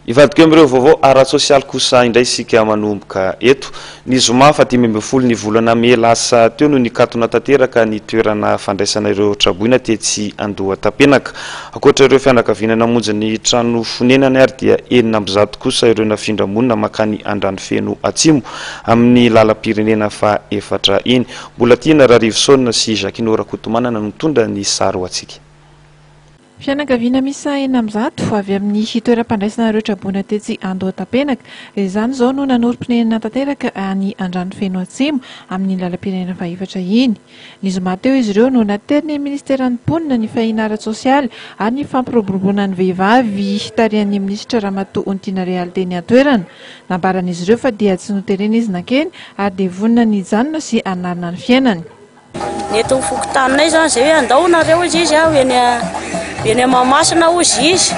Ivadika amreo vaovao ara-sosialy kosa indray sika manomboka eto. Ny zoma fa 10 ny volana May lasa teo no nikatona tanteraka ny toerana fandraisana ireo traboina tetsy Andohatapenaka. Ankoatra ireo fianakaviana namonjy ny trano fonenany ary dia 900 kosa ireo nafindramonina makany Andranomafeno Atsimo amin'ny lalam-pirenena fa 4 iny. Mbola tiana Rarivosona sy Jacques Rakotomanana no mitondra ny sary ho antsika. Fianakaviana misa 900 avy amin'ny toeram-pandraisana ireo traboina tetsy Andohatapenaka. Izany zao no nanorim-ponenana tanteraka any Andranomafeno Atsimo amin'ny lalam-pirenena fa 4 iny. Ny zoma teo izy ireo no nateriny ministeran'ny mponina ny fahina ara-tsosialy ary ny fampiroboroboana ny vehivavy tarihan'ny minisitra Ramatoa Ontinarialy teny an-toerana. Nambaran'izy ireo fa dia tsy noterena izy nakeny ary dia vonina ny janona sy anarina ny fiainany. Neto fokotaninay zany zay hoe andao nareo izy eny Mahamasina ozy izy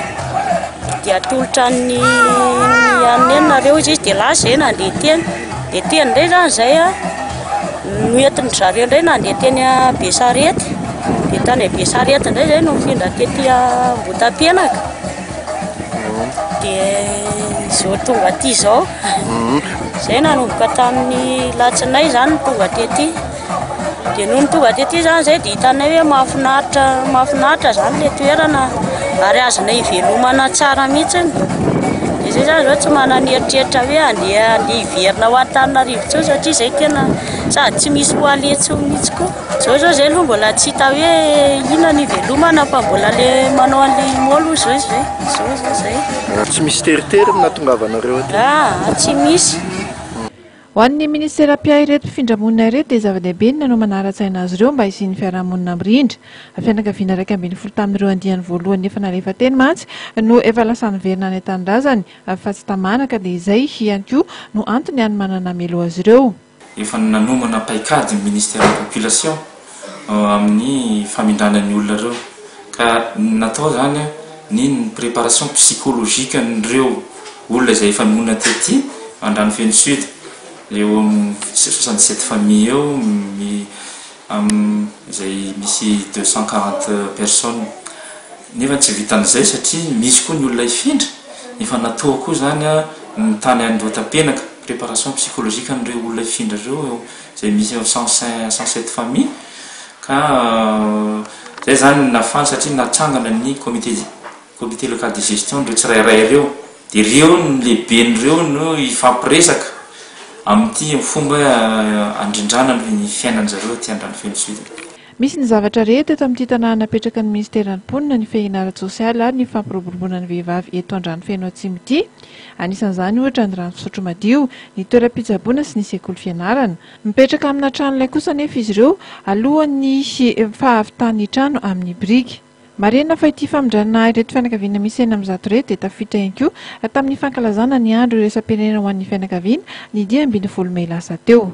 dia atolotra ny aneny nareo izy dia lasa zay nandeha teny dia teny indray zany zay noentiny zareo indray nandeha teny Besarety dia tany Besarety indray zay no mifindra tety Andohatapenaka dia zao tonga aty zao zay nanomboka tamin'ny latsinay zany tonga tety. Dia nono tonga tety zany zay dia hitanay hoe mahafinaritra zany le toerana ary azonay ivelomana tsara mihitsy. Dia zay zany zao tsy manana eritreritra hoe andeha hiverina ho Antananarivo tsao satria zay tena sady tsy misy ho aletso mihitsy koa. Zao zay aloha mbola tsy hita hoe inona ny ivelomana fa mbola le manao an'ilay molo zao zay. Tsy misy teritery nahatongavanareo aty? Tsy misy. Ho an'ny ministera-pia ireto mpifindramonina ireto dia zava-dehibe ny nanao manara-tsaina azy ireo mba hisian'ny fiarahamonina mirindra. Fianakaviana 12 tamin'ireo andiany voalohany nefa nalefa teny mantsy no efa lasa niverina any an-tanindrazany fa tsy tamanaka dia izay ihany koa no antony any manana melo azy ireo. Efa nanomana paikady ny ministère de population amin'ny famindranan'ny olona ireo ka natao zany ny préparation psychologique n'ireo olona izay efa monina tety Andranomafeno Sud. Eo 67 familles eo izay misy 240 personnes. Nefa tsy vitan'izay satria misy koa ny olona ifindra. Efa natao koa zany ny tany Andohatapenaka préparation psychologique an'ireo olona ifindra ireo izay misy 107 familles ka zay zany nafany satria natsangana ny comité local de gestion ireo tsirairay ireo dia ireo ny lehiben'ireo no ifampiresaka amin'ny fomba andrindrana ny fiainan'zareo aty Andranomafeno Sud. Misy ny zavatra rehetra eto amin'ity tanàna napetraka ny ministeran'ny mponina ny fahina ara-tsosialy ary ny fampiroboroboana ny vehivavy eto Andranomafeno Atsimo ity. Anisan'izany ohatra ny rano fisotro madio, ny toeram-pitsaboana sy ny sekoly fianarana. Mipetraka amina tranolay kosa nefa izy ireo alohan'ny fahavitany trano amin'ny biriky. Marina fa ity famindranana ireto fianakaviana misy 900 reto dia tafiditra ihany koa tamin'ny fankalazana ny andro iresa-pirenena ho an'ny fianakaviana ny 10 May lasa teo.